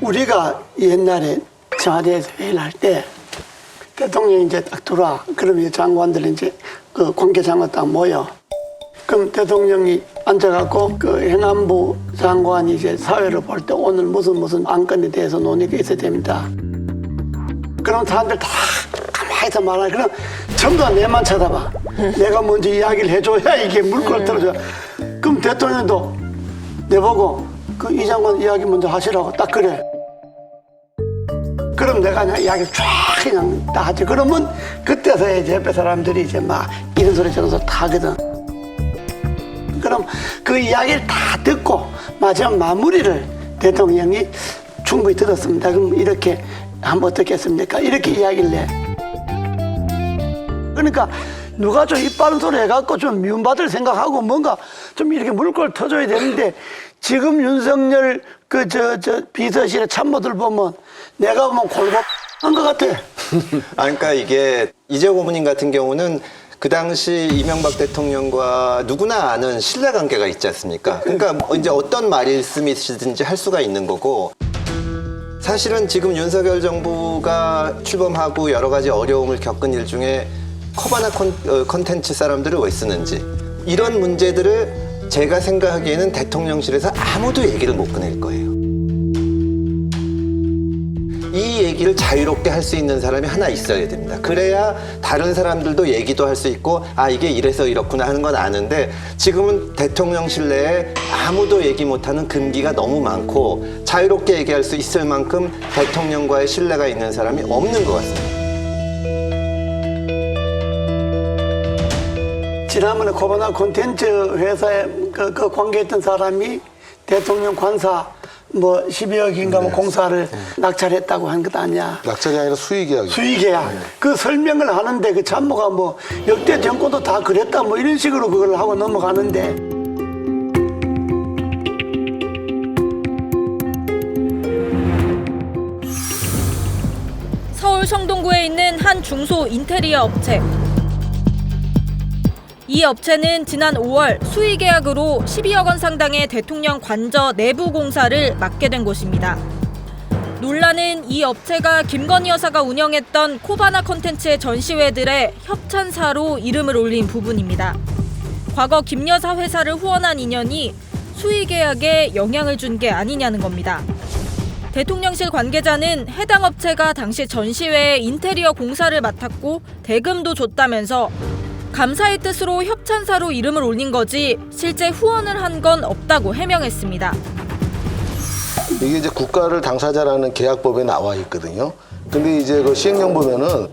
우리가 옛날에 청와대에서 회의를 할 때 대통령이 이제 딱 들어와. 그러면 장관들이 이제 그 관계장관 딱 모여. 그럼 대통령이 앉아갖고 그 행안부 장관이 이제 사회를 볼 때 오늘 무슨 안건에 대해서 논의가 있어야 됩니다. 그럼 사람들 다 가만히 있어 말하니 그럼 전부 다 내만 쳐다봐. 내가 먼저 이야기를 해줘야 이게 물꼬를 틀어줘. 그럼 대통령도 내보고 그 이 장관 이야기 먼저 하시라고 딱 그래. 그럼 내가 그냥 이야기를 쫙 그냥 다 하지. 그러면 그때서야 이제 옆에 사람들이 이제 막 이런 소리 저런 소리 다 하거든. 그럼 그 이야기를 다 듣고 마지막 마무리를 대통령이 충분히 들었습니다. 그럼 이렇게 하면 어떻겠습니까? 이렇게 이야기를 해. 그러니까 누가 좀 입 바른 소리 해갖고 좀 미움받을 생각하고 뭔가 좀 이렇게 물꼬를 터줘야 되는데 지금 윤석열 그 비서실의 참모들 보면 내가 보면 골고한 것 같아. 그러니까 이게 이재호 고문님 같은 경우는 그 당시 이명박 대통령과 누구나 아는 신뢰관계가 있지 않습니까? 그러니까 이제 어떤 말씀이시든지 할 수가 있는 거고 사실은 지금 윤석열 정부가 출범하고 여러 가지 어려움을 겪은 일 중에 커바나 컨텐츠 사람들을 왜 쓰는지 이런 문제들을 제가 생각하기에는 대통령실에서 아무도 얘기를 못 꺼낼 거예요. 이 얘기를 자유롭게 할 수 있는 사람이 하나 있어야 됩니다. 그래야 다른 사람들도 얘기도 할 수 있고 아 이게 이래서 이렇구나 하는 건 아는데 지금은 대통령실 내에 아무도 얘기 못하는 금기가 너무 많고 자유롭게 얘기할 수 있을 만큼 대통령과의 신뢰가 있는 사람이 없는 것 같습니다. 지난번에 코바나 콘텐츠 회사에 그 관계했던 사람이 대통령 관사 뭐 12억인가 뭐 공사를 낙찰했다고 한 것 아니야. 낙찰이 아니라 수의계약이죠. 수의계약. 그 설명을 하는데 그 참모가 뭐 역대 정권도 다 그랬다 뭐 이런 식으로 그걸 하고 넘어가는데 서울 성동구에 있는 한 중소 인테리어 업체. 이 업체는 지난 5월 수의계약으로 12억 원 상당의 대통령 관저 내부 공사를 맡게 된 곳입니다. 논란은 이 업체가 김건희 여사가 운영했던 코바나 콘텐츠의 전시회들의 협찬사로 이름을 올린 부분입니다. 과거 김 여사 회사를 후원한 인연이 수의계약에 영향을 준 게 아니냐는 겁니다. 대통령실 관계자는 해당 업체가 당시 전시회에 인테리어 공사를 맡았고 대금도 줬다면서 감사의 뜻으로 협찬사로 이름을 올린 거지 실제 후원을 한 건 없다고 해명했습니다. 이게 이제 국가를 당사자라는 계약법에 나와 있거든요. 근데 이제 그 시행령 보면은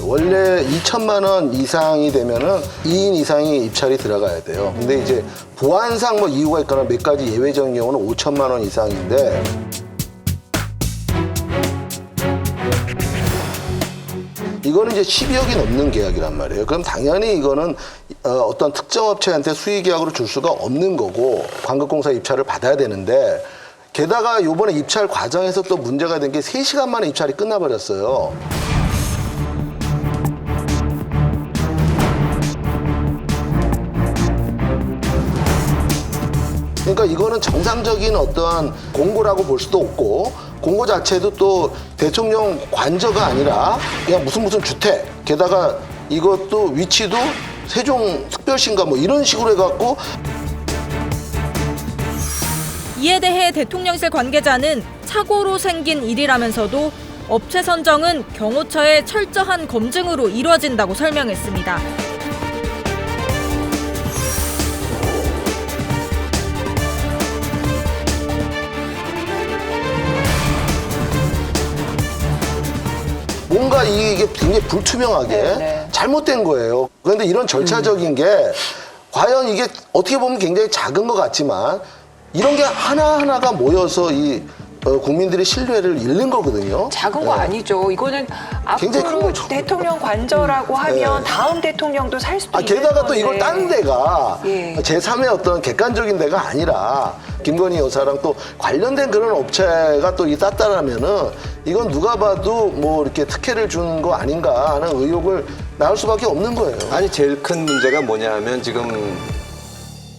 원래 2천만 원 이상이 되면은 2인 이상이 입찰이 들어가야 돼요. 근데 이제 보안상 뭐 이유가 있거나 몇 가지 예외적인 경우는 5천만 원 이상인데 이거는 이제 12억이 넘는 계약이란 말이에요. 그럼 당연히 이거는 어떤 특정 업체한테 수의 계약으로 줄 수가 없는 거고 관급공사 입찰을 받아야 되는데 게다가 요번에 입찰 과정에서 또 문제가 된 게 3시간 만에 입찰이 끝나버렸어요. 그러니까 이거는 정상적인 어떠한 공고라고 볼 수도 없고 공고 자체도 또 대통령 관저가 아니라 그냥 무슨 주택 게다가 이것도 위치도 세종 특별시인가 뭐 이런 식으로 해갖고 이에 대해 대통령실 관계자는 착오로 생긴 일이라면서도 업체 선정은 경호처의 철저한 검증으로 이루어진다고 설명했습니다. 뭔가 이게 굉장히 불투명하게 잘못된 거예요. 그런데 이런 절차적인 게 과연 이게 어떻게 보면 굉장히 작은 것 같지만 이런 게 하나하나가 모여서 이 국민들의 신뢰를 잃는 거거든요. 작은 거 아니죠. 이거는 굉장히 큰 앞으로 거죠. 대통령 관저라고 하면 다음 대통령도 살 수도 있는 게다가 또 건데. 이걸 다른 데가 예. 제3의 어떤 객관적인 데가 아니라 김건희 여사랑 또 관련된 그런 업체가 또 땄다라면은 이건 누가 봐도 뭐 이렇게 특혜를 주는 거 아닌가 하는 의혹을 낳을 수밖에 없는 거예요. 아니 제일 큰 문제가 뭐냐 하면 지금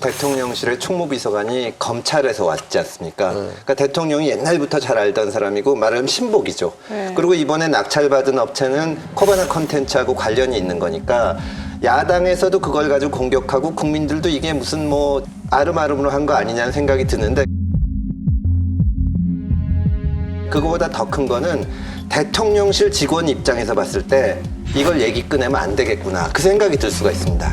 대통령실의 총무비서관이 검찰에서 왔지 않습니까? 그러니까 대통령이 옛날부터 잘 알던 사람이고 말하면 신복이죠. 그리고 이번에 낙찰받은 업체는 코바나 컨텐츠하고 관련이 있는 거니까 야당에서도 그걸 가지고 공격하고 국민들도 이게 무슨 뭐 아름아름으로 한 거 아니냐는 생각이 드는데 그거보다 더 큰 거는 대통령실 직원 입장에서 봤을 때 이걸 얘기 꺼내면 안 되겠구나 그 생각이 들 수가 있습니다.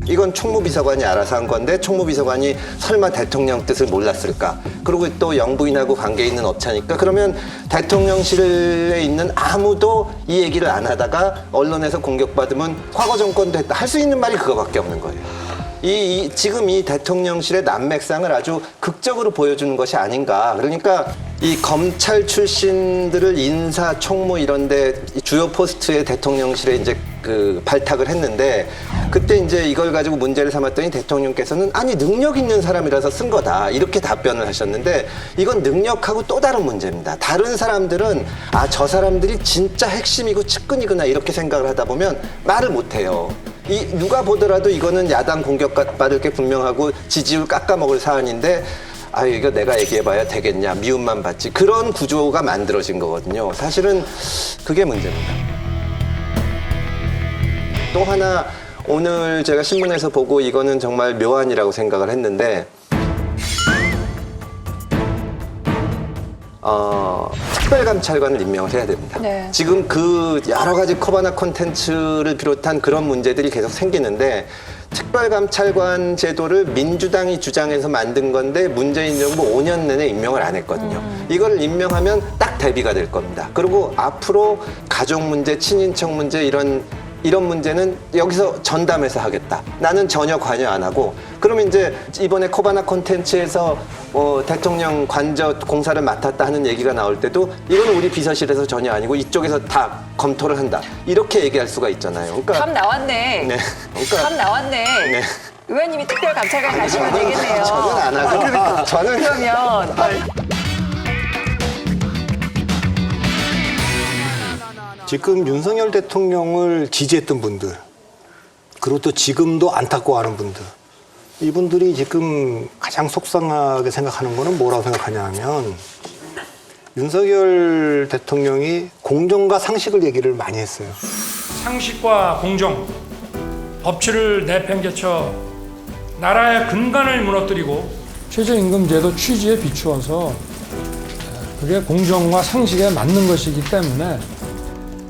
이건 총무비서관이 알아서 한 건데 총무비서관이 설마 대통령 뜻을 몰랐을까? 그리고 또 영부인하고 관계 있는 업체니까 그러면 대통령실에 있는 아무도 이 얘기를 안 하다가 언론에서 공격받으면 과거 정권도 했다. 할 수 있는 말이 그거밖에 없는 거예요. 지금 이 대통령실의 난맥상을 아주 극적으로 보여주는 것이 아닌가. 그러니까 이 검찰 출신들을 인사, 총무 이런데 주요 포스트에 대통령실에 이제 그 발탁을 했는데 그때 이제 이걸 가지고 문제를 삼았더니 대통령께서는 아니 능력 있는 사람이라서 쓴 거다 이렇게 답변을 하셨는데 이건 능력하고 또 다른 문제입니다. 다른 사람들은 아 저 사람들이 진짜 핵심이고 측근이구나 이렇게 생각을 하다 보면 말을 못 해요. 누가 보더라도 이거는 야당 공격받을 게 분명하고 지지율 깎아먹을 사안인데 아 이거 내가 얘기해봐야 되겠냐 미움만 받지 그런 구조가 만들어진 거거든요. 사실은 그게 문제입니다. 또 하나 오늘 제가 신문에서 보고 이거는 정말 묘안이라고 생각을 했는데 특별감찰관을 임명을 해야 됩니다. 네. 지금 그 여러 가지 코바나 콘텐츠를 비롯한 그런 문제들이 계속 생기는데 특별감찰관 제도를 민주당이 주장해서 만든 건데 문재인 정부 5년 내내 임명을 안 했거든요. 이걸 임명하면 딱 대비가 될 겁니다. 그리고 앞으로 가족 문제, 친인척 문제 이런 문제는 여기서 전담해서 하겠다. 나는 전혀 관여 안 하고 그러면 이제 이번에 코바나 콘텐츠에서 대통령 관저 공사를 맡았다 하는 얘기가 나올 때도 이거는 우리 비서실에서 전혀 아니고 이쪽에서 다 검토를 한다. 이렇게 얘기할 수가 있잖아요. 그러니까 답 나왔네. 네. 그러니까 답 나왔네. 네. 의원님이 특별감찰관 가시면 되겠네요. 저는 안 하고 저는 그러면 지금 윤석열 대통령을 지지했던 분들, 그리고 또 지금도 안타까워하는 분들, 이분들이 지금 가장 속상하게 생각하는 거는 뭐라고 생각하냐 하면 윤석열 대통령이 공정과 상식을 얘기를 많이 했어요. 상식과 공정, 법치를 내팽개쳐 나라의 근간을 무너뜨리고 최저임금제도 취지에 비추어서 그게 공정과 상식에 맞는 것이기 때문에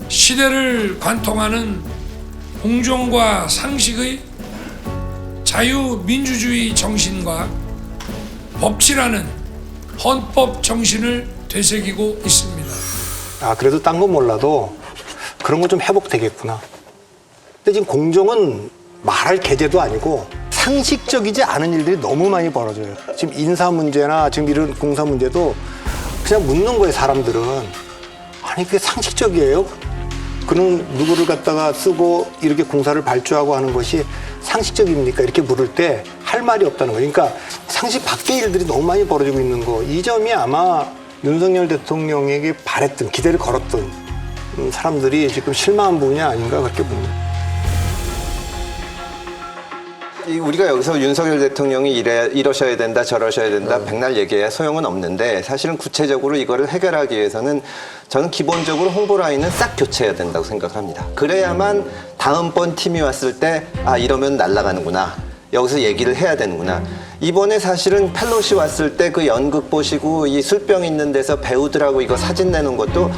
시대를 관통하는 공정과 상식의 자유민주주의 정신과 법치라는 헌법 정신을 되새기고 있습니다. 아, 그래도 딴 건 몰라도 그런 거 좀 회복되겠구나. 근데 지금 공정은 말할 계제도 아니고 상식적이지 않은 일들이 너무 많이 벌어져요. 지금 인사 문제나 지금 이런 공사 문제도 그냥 묻는 거예요, 사람들은. 아니, 그게 상식적이에요? 그런 누구를 갖다가 쓰고 이렇게 공사를 발주하고 하는 것이 상식적입니까? 이렇게 물을 때 할 말이 없다는 거예요. 그러니까 상식 밖의 일들이 너무 많이 벌어지고 있는 거. 이 점이 아마 윤석열 대통령에게 바랬던, 기대를 걸었던 사람들이 지금 실망한 부분이 아닌가 그렇게 봅니다. 우리가 여기서 윤석열 대통령이 이러셔야 된다 저러셔야 된다 백날 얘기해야 소용은 없는데 사실은 구체적으로 이거를 해결하기 위해서는 저는 기본적으로 홍보 라인은 싹 교체해야 된다고 생각합니다. 그래야만 다음번 팀이 왔을 때 아 이러면 날아가는구나. 여기서 얘기를 해야 되는구나. 이번에 사실은 펠로시 왔을 때 그 연극 보시고 이 술병 있는 데서 배우들하고 이거 사진 내는 것도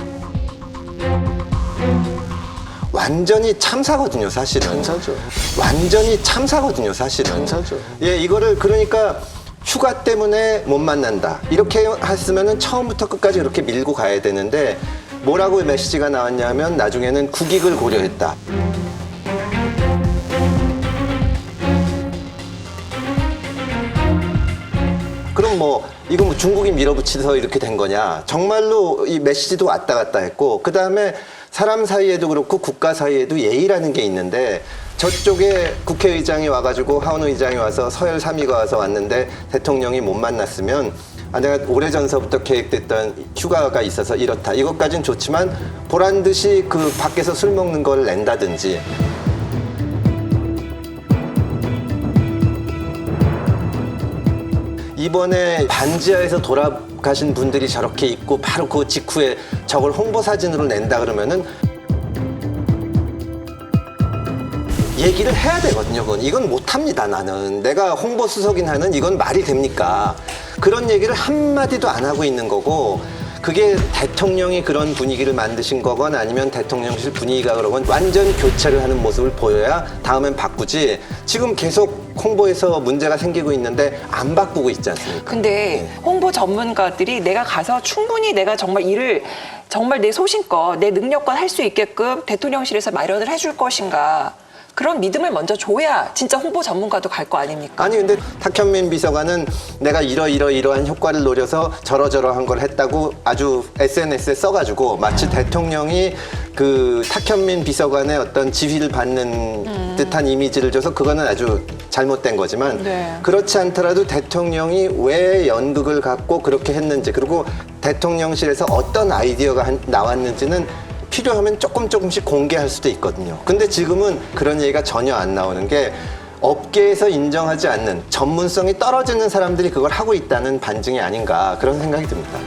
완전히 참사거든요, 사실은. 참사죠. 완전히 참사거든요, 사실은. 참사죠. 예, 이거를 그러니까 휴가 때문에 못 만난다. 이렇게 했으면은 처음부터 끝까지 그렇게 밀고 가야 되는데 뭐라고 메시지가 나왔냐면 나중에는 국익을 고려했다. 그럼 뭐 이거 뭐 중국이 밀어붙여서 이렇게 된 거냐? 정말로 이 메시지도 왔다 갔다 했고 그 다음에 사람 사이에도 그렇고 국가 사이에도 예의라는 게 있는데 저쪽에 국회의장이 와가지고 하원의장이 와서 서열 3위가 와서 왔는데 대통령이 못 만났으면 아, 내가 오래전서부터 계획됐던 휴가가 있어서 이렇다. 이것까지는 좋지만 보란 듯이 그 밖에서 술 먹는 걸 낸다든지 이번에 반지하에서 돌아가신 분들이 저렇게 있고 바로 그 직후에 저걸 홍보 사진으로 낸다 그러면은 얘기를 해야 되거든요. 이건 못합니다. 나는 내가 홍보수석인 한은 이건 말이 됩니까? 그런 얘기를 한마디도 안 하고 있는 거고, 그게 대통령이 그런 분위기를 만드신 거건 아니면 대통령실 분위기가 그러건 완전 교체를 하는 모습을 보여야 다음엔 바꾸지. 지금 계속 홍보에서 문제가 생기고 있는데 안 바꾸고 있지 않습니까? 근데 홍보 전문가들이 내가 가서 충분히 내가 정말 일을 정말 내 소신껏 내 능력껏 할 수 있게끔 대통령실에서 마련을 해줄 것인가, 그런 믿음을 먼저 줘야 진짜 홍보 전문가도 갈 거 아닙니까? 아니 근데 탁현민 비서관은 내가 이러한 효과를 노려서 저러저러한 걸 했다고 아주 SNS에 써가지고 마치 대통령이 그 탁현민 비서관의 어떤 지휘를 받는 듯한 이미지를 줘서 그거는 아주 잘못된 거지만, 네. 그렇지 않더라도 대통령이 왜 연극을 갖고 그렇게 했는지, 그리고 대통령실에서 어떤 아이디어가 나왔는지는 필요하면 조금씩 공개할 수도 있거든요. 근데 지금은 그런 얘기가 전혀 안 나오는 게 업계에서 인정하지 않는 전문성이 떨어지는 사람들이 그걸 하고 있다는 반증이 아닌가, 그런 생각이 듭니다.